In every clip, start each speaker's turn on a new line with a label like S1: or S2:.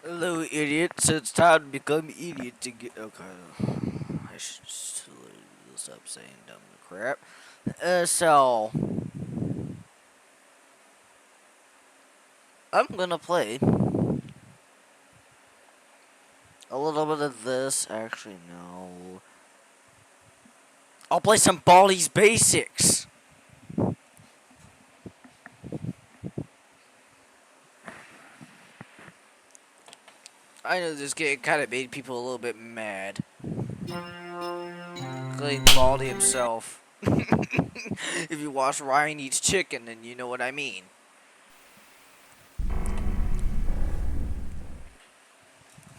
S1: Hello, idiot. So it's time to become idiot to get. Okay. I should stop saying dumb crap. So. I'm gonna play a little bit of this. Actually, no. I'll play some Baldi's Basics. I know this game kind of made people a little bit mad. Including Baldi himself. If you watch Ryan Eats Chicken, then you know what I mean.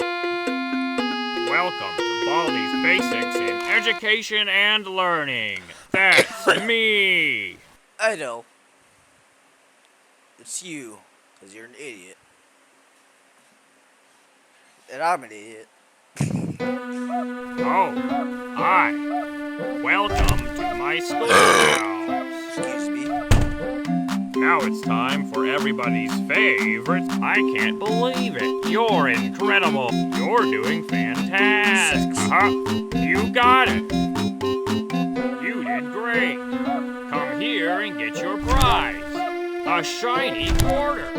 S2: Welcome to Baldi's Basics in Education and Learning. That's me.
S1: I know. It's you. Because you're an idiot. And I'm an idiot.
S2: Oh, hi. Welcome to my schoolhouse.
S1: Excuse me.
S2: Now it's time for everybody's favorite. I can't believe it. You're incredible. You're doing fantastic. You got it. You did great. Come here and get your prize. A shiny quarter.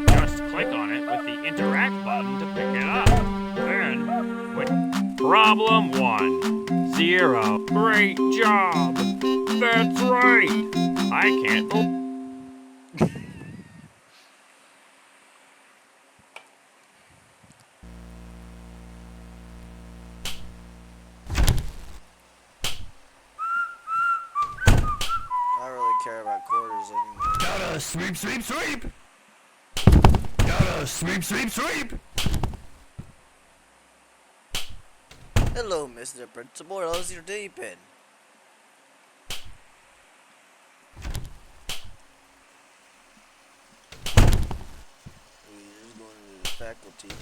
S2: Just click on it with the interact button to pick it up. Then, problem 1. 0. Great job. That's right. I can't believe.
S1: I don't really care about quarters anymore.
S3: Gotta sweep, sweep, sweep! Gotta sweep, sweep, sweep!
S1: Hello, Mr. Principal. How's your day been? We're just going to the faculty.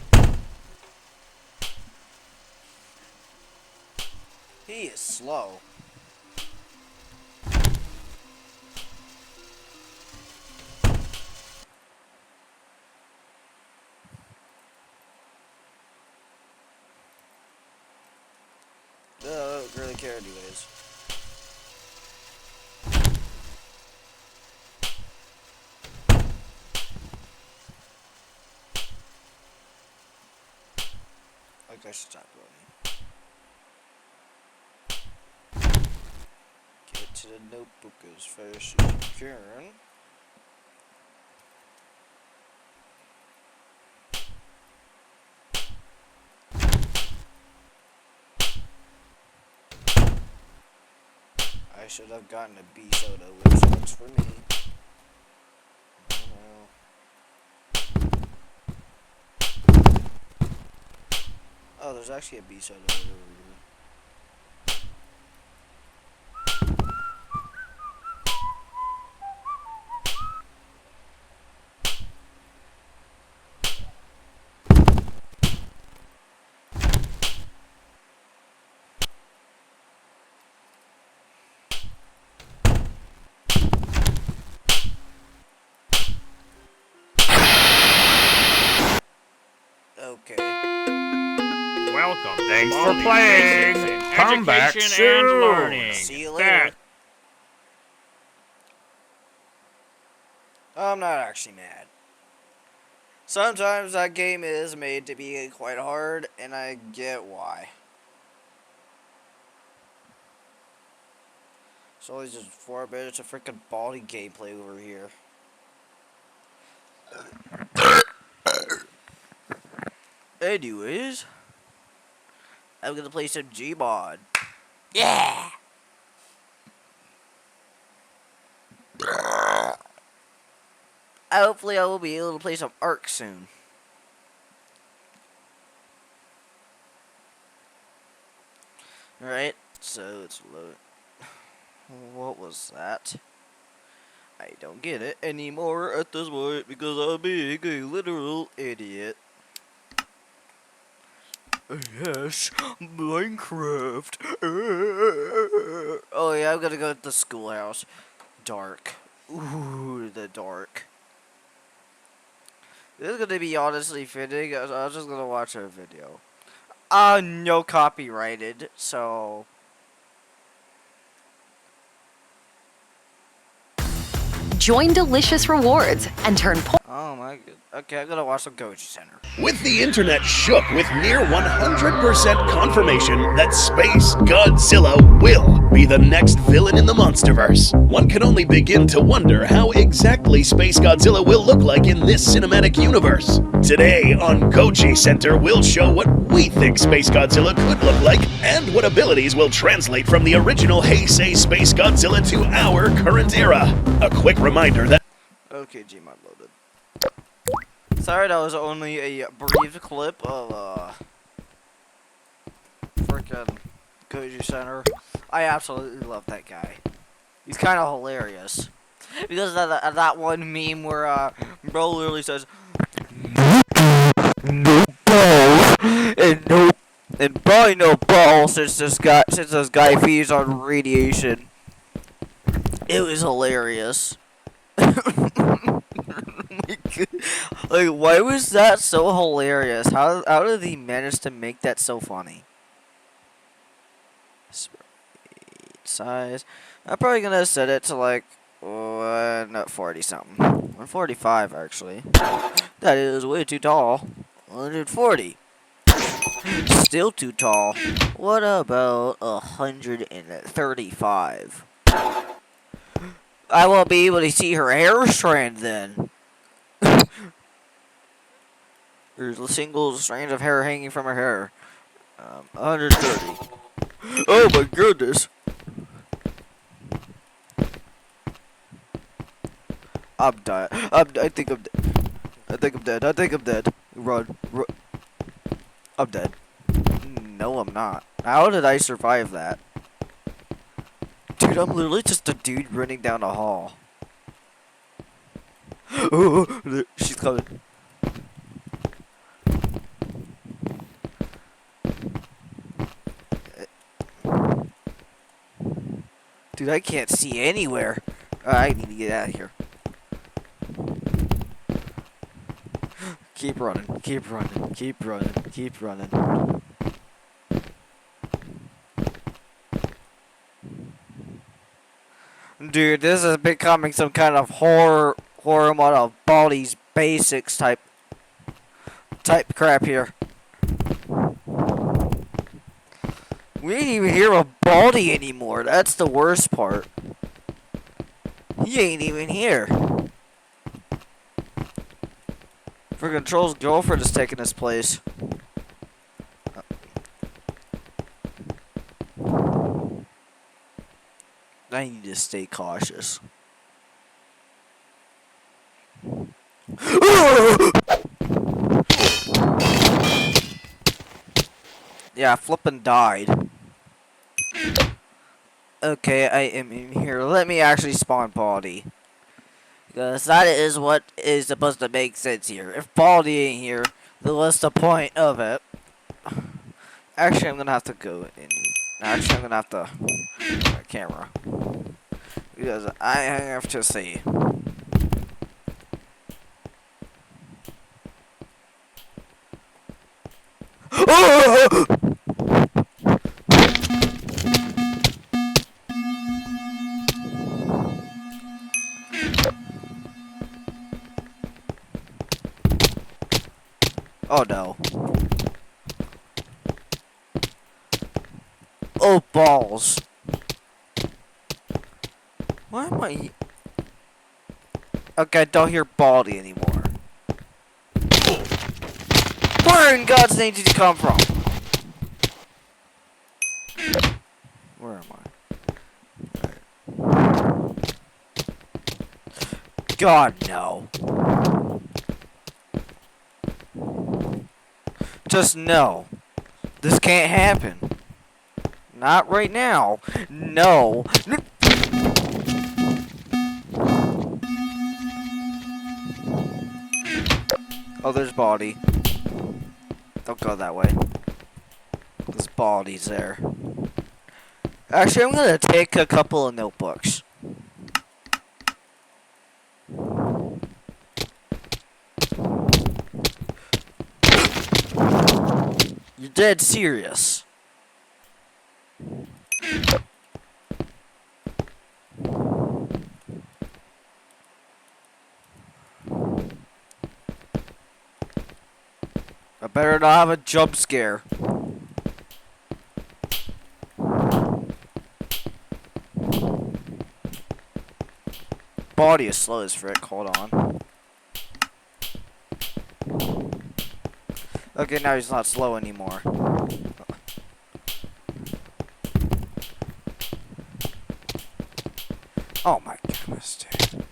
S1: He is slow. I don't really care anyways. Like I should stop running. Get to the notebook as fast as you can. I should have gotten a B soda, which works for me. Oh, there's actually a B soda over here. Okay.
S2: Welcome.
S3: Thanks for
S2: Baldi's
S3: playing.
S2: Basics in
S3: Come back
S2: Education
S3: soon.
S2: and Learning.
S1: See you later. I'm not actually mad. Sometimes that game is made to be quite hard, and I get why. It's always just 4 minutes of freaking Baldi gameplay over here. Anyways, I'm gonna play some gmod. Yeah! Hopefully I will be able to play some Ark soon. Alright, so it's load. What was that? I don't get it anymore at this point because I'm being a literal idiot. Yes, Minecraft. Oh yeah, I'm gonna go to the schoolhouse. Dark. Ooh, the dark. This is gonna be honestly fitting. I was just gonna watch a video. No copyrighted, so.
S4: Join Delicious Rewards and turn points.
S1: Oh my god. Okay, I'm gonna watch some Goji Center.
S5: With the internet shook with near 100% confirmation that Space Godzilla will be the next villain in the Monsterverse, one can only begin to wonder how exactly Space Godzilla will look like in this cinematic universe. Today on Goji Center, we'll show what we think Space Godzilla could look like and what abilities will translate from the original Heisei Space Godzilla to our current era. A quick reminder that
S1: Okay, gmod loaded. Sorry, that was only a brief clip of freaking Goji Center. I absolutely love that guy. He's kind of hilarious because of that one meme where bro literally says no balls and probably no balls since this guy feeds on radiation. It was hilarious. Like, why was that so hilarious? How did he manage to make that so funny? Size. I'm probably gonna set it to like 140 something. 145 actually. That is way too tall. 140. Still too tall. What about 135? I won't be able to see her hair strand then. There's a single strand of hair hanging from her hair. 130. Oh my goodness. I'm dead. I think I'm dead. I think I'm dead. I think I'm dead. Run. I'm dead. No, I'm not. How did I survive that? Dude, I'm literally just a dude running down a hall. Oh, she's coming. Dude, I can't see anywhere. I need to get out of here. Keep running, keep running, keep running, keep running. Dude, this is becoming some kind of horror mod of Baldi's Basics type crap here. We ain't even hear of Baldi anymore. That's the worst part. He ain't even here. Friggin' Troll's girlfriend is taking his place. I need to stay cautious. Yeah, flippin' died. Okay, I am in here. Let me actually spawn Baldi. Because that is what is supposed to make sense here. If Baldi ain't here, then what's the point of it? Actually, I'm gonna have to go in. Actually, I'm gonna have to my camera. Because I have to see. Oh no. Oh balls. Why am I... Okay, I don't hear Baldi anymore. Where in God's name did you come from? Where am I? Right. God, no. Just no. This can't happen. Not right now. No. Oh, there's Baldi. Don't go that way. This Baldi's there. Actually, I'm gonna take a couple of notebooks. You're dead serious. I better not have a jump scare. Body is slow as frick. Hold on. Okay, now he's not slow anymore. Oh my goodness, dude.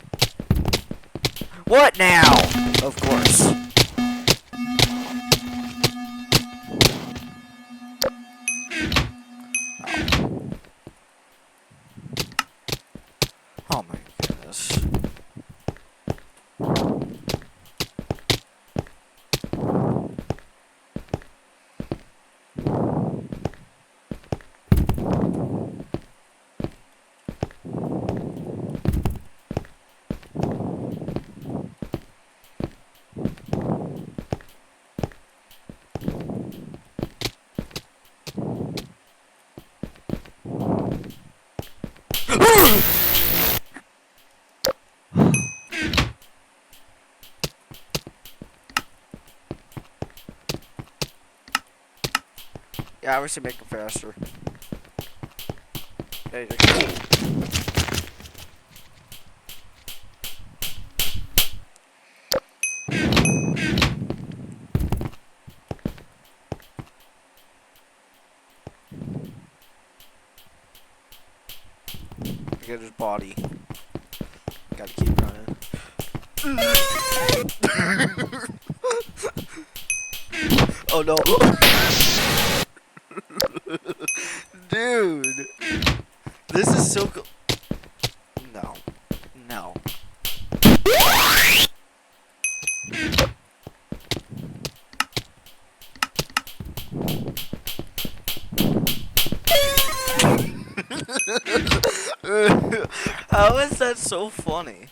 S1: What now? Of course. Oh my goodness. Yeah, we should make it faster. There you go. Get his body. Gotta keep running. Oh no. Dude. This is so cool. No. No. How is that so funny?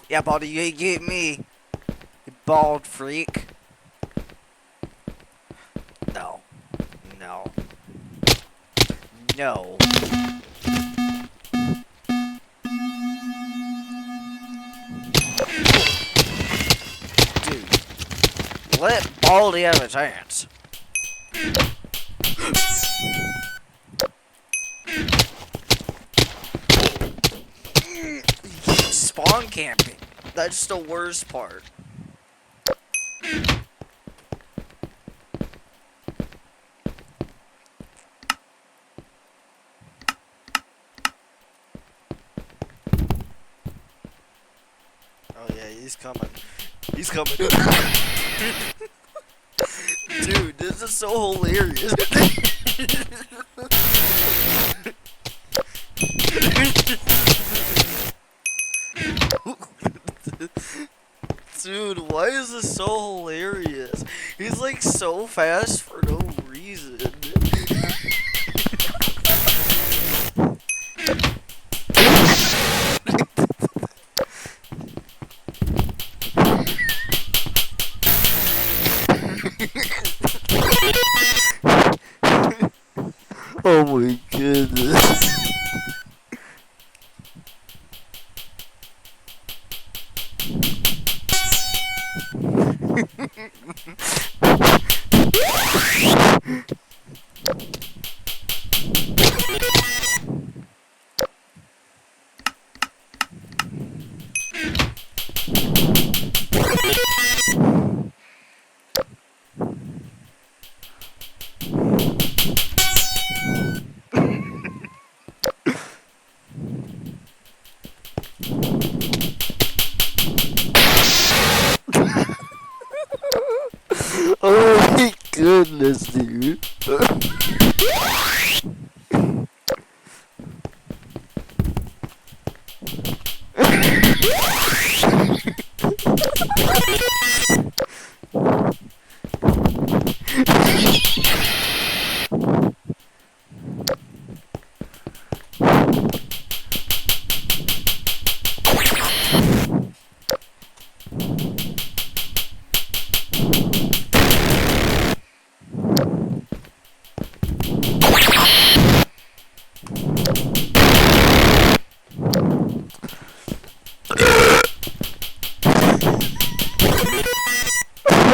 S1: Yeah, buddy, you ain't get me. You bald freak. No. No. No. Dude. Let Baldy have a chance. Spawn camping. That's the worst part. Oh yeah, he's coming. He's coming. Dude, this is so hilarious. Dude, why is this so hilarious? He's like so fast for no reason. Oh my goodness. Oh my goodness, dude.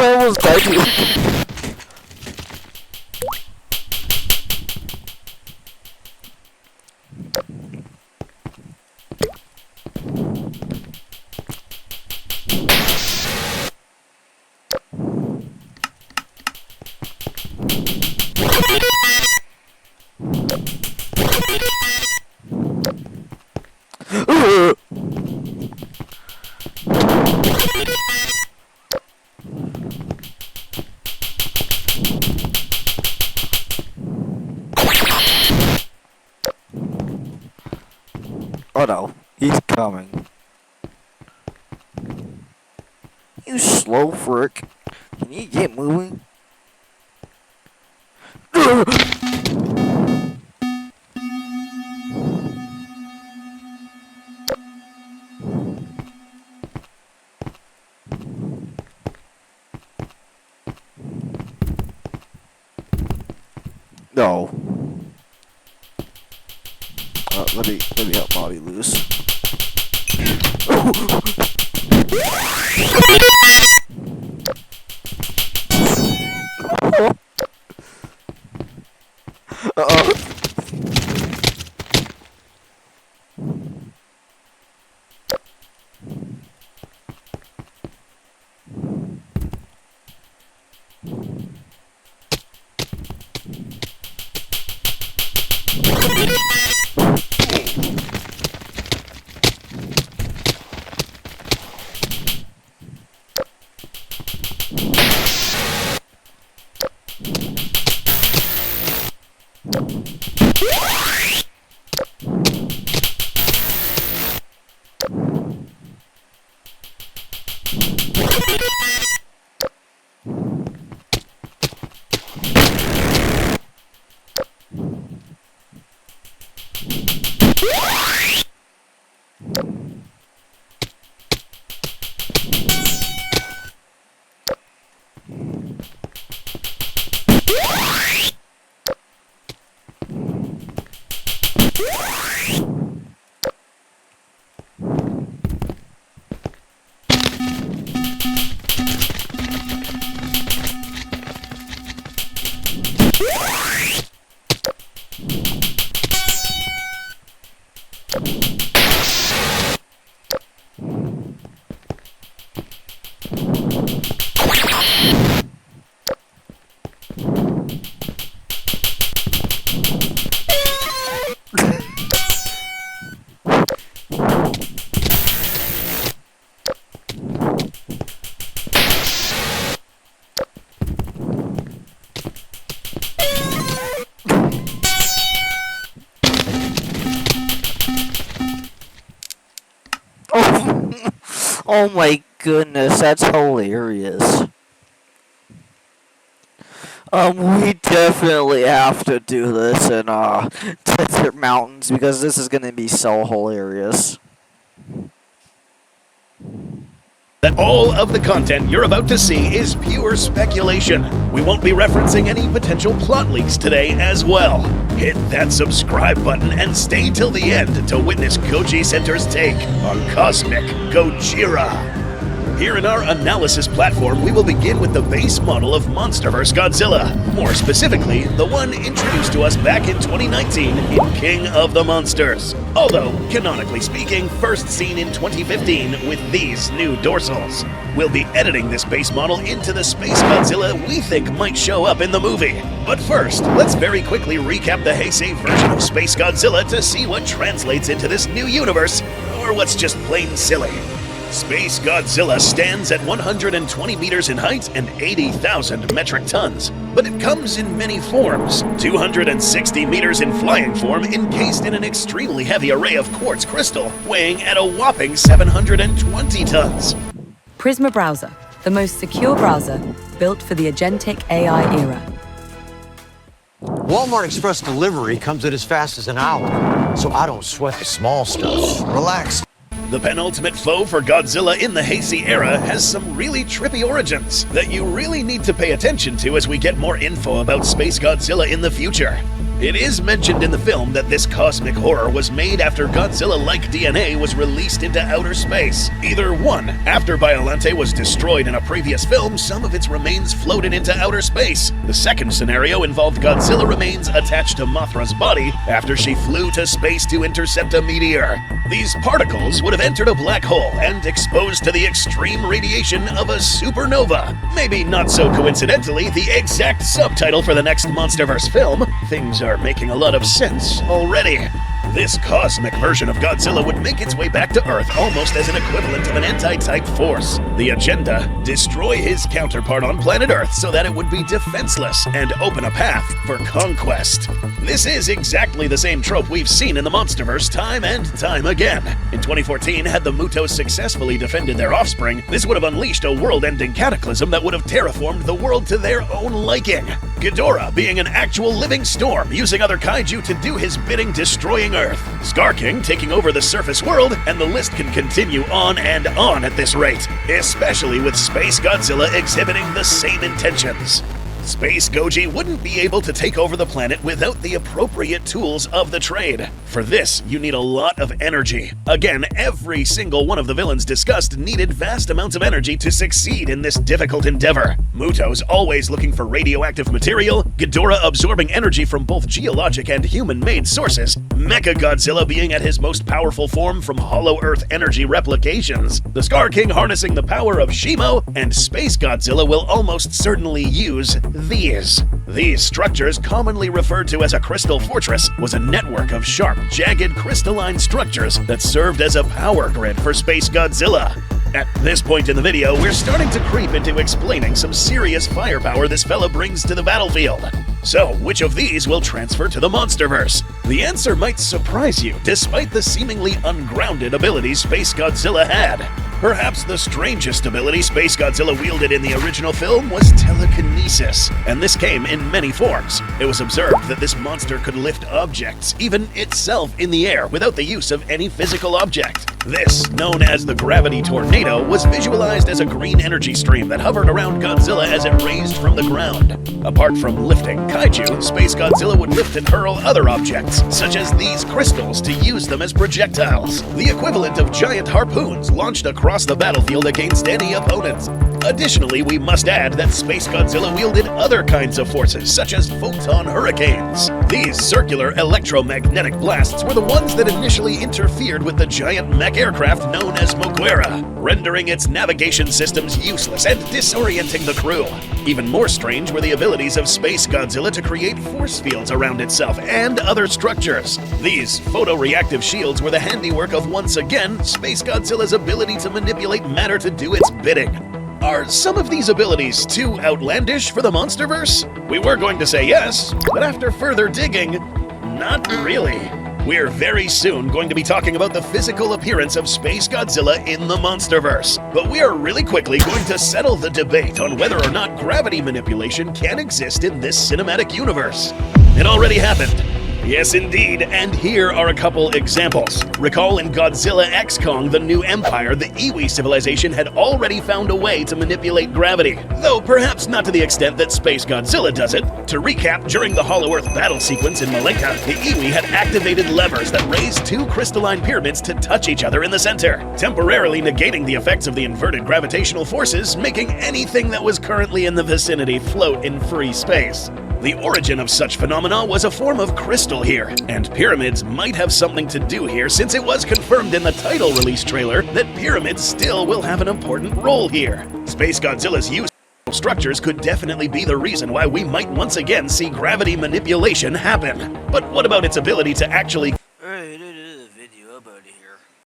S1: I almost died to you. Oh no, he's coming. You slow frick. Can you get moving? No. Let me help Bobby loose. Uh-oh. Oh my goodness, that's hilarious. We definitely have to do this in Desert Mountains because this is gonna be so hilarious.
S5: That all of the content you're about to see is pure speculation. We won't be referencing any potential plot leaks today as well. Hit that subscribe button and stay till the end to witness Koji Center's take on Cosmic Gojira. Here in our analysis platform, we will begin with the base model of MonsterVerse Godzilla. More specifically, the one introduced to us back in 2019 in King of the Monsters. Although, canonically speaking, first seen in 2015 with these new dorsals. We'll be editing this base model into the Space Godzilla we think might show up in the movie. But first, let's very quickly recap the Heisei version of Space Godzilla to see what translates into this new universe, or what's just plain silly. Space Godzilla stands at 120 meters in height and 80,000 metric tons. But it comes in many forms. 260 meters in flying form, encased in an extremely heavy array of quartz crystal, weighing at a whopping 720 tons.
S6: Prisma Browser, the most secure browser built for the agentic AI era.
S7: Walmart Express delivery comes in as fast as an hour, so I don't sweat the small stuff. Relax.
S5: The penultimate foe for Godzilla in the Heisei era has some really trippy origins that you really need to pay attention to as we get more info about Space Godzilla in the future. It is mentioned in the film that this cosmic horror was made after Godzilla-like DNA was released into outer space. Either one, after Biollante was destroyed in a previous film, some of its remains floated into outer space. The second scenario involved Godzilla remains attached to Mothra's body after she flew to space to intercept a meteor. These particles would have entered a black hole and exposed to the extreme radiation of a supernova. Maybe not so coincidentally, the exact subtitle for the next MonsterVerse film. Things are making a lot of sense already. This cosmic version of Godzilla would make its way back to Earth almost as an equivalent of an anti-type force. The agenda: destroy his counterpart on planet Earth so that it would be defenseless and open a path for conquest. This is exactly the same trope we've seen in the MonsterVerse time and time again. In 2014, had the Mutos successfully defended their offspring, this would have unleashed a world-ending cataclysm that would have terraformed the world to their own liking. Ghidorah being an actual living storm, using other kaiju to do his bidding, destroying Earth. Scar King taking over the surface world, and the list can continue on and on at this rate, especially with Space Godzilla exhibiting the same intentions. Space Goji wouldn't be able to take over the planet without the appropriate tools of the trade. For this, you need a lot of energy. Again, every single one of the villains discussed needed vast amounts of energy to succeed in this difficult endeavor. Muto's always looking for radioactive material, Ghidorah absorbing energy from both geologic and human-made sources, Mechagodzilla being at his most powerful form from Hollow Earth energy replications, the Scar King harnessing the power of Shimo, and Space Godzilla will almost certainly use these. These structures, commonly referred to as a crystal fortress, was a network of sharp, jagged crystalline structures that served as a power grid for Space Godzilla. At this point in the video, we're starting to creep into explaining some serious firepower this fella brings to the battlefield. So, which of these will transfer to the MonsterVerse? The answer might surprise you, despite the seemingly ungrounded abilities Space Godzilla had. Perhaps the strangest ability Space Godzilla wielded in the original film was telekinesis, and this came in many forms. It was observed that this monster could lift objects, even itself in the air, without the use of any physical object. This, known as the gravity tornado, was visualized as a green energy stream that hovered around Godzilla as it raised from the ground. Apart from lifting kaiju, Space Godzilla would lift and hurl other objects, such as these crystals, to use them as projectiles, the equivalent of giant harpoons launched across the battlefield against any opponent. Additionally, we must add that Space Godzilla wielded other kinds of forces, such as photon hurricanes. These circular electromagnetic blasts were the ones that initially interfered with the giant mech aircraft known as Moguera, rendering its navigation systems useless and disorienting the crew. Even more strange were the abilities of Space Godzilla to create force fields around itself and other structures. These photoreactive shields were the handiwork of, once again, Space Godzilla's ability to manipulate matter to do its bidding. Are some of these abilities too outlandish for the MonsterVerse? We were going to say yes, but after further digging, not really. We're very soon going to be talking about the physical appearance of Space Godzilla in the MonsterVerse, but we are really quickly going to settle the debate on whether or not gravity manipulation can exist in this cinematic universe. It already happened. Yes, indeed, and here are a couple examples. Recall in Godzilla X Kong: The New Empire, the Iwi civilization had already found a way to manipulate gravity, though perhaps not to the extent that Space Godzilla does it. To recap, during the Hollow Earth battle sequence in Malenka, the Iwi had activated levers that raised two crystalline pyramids to touch each other in the center, temporarily negating the effects of the inverted gravitational forces, making anything that was currently in the vicinity float in free space. The origin of such phenomena was a form of crystal here, and pyramids might have something to do here, since it was confirmed in the title release trailer that pyramids still will have an important role here. Space Godzilla's use of structures could definitely be the reason why we might once again see gravity manipulation happen. But what about its ability to actually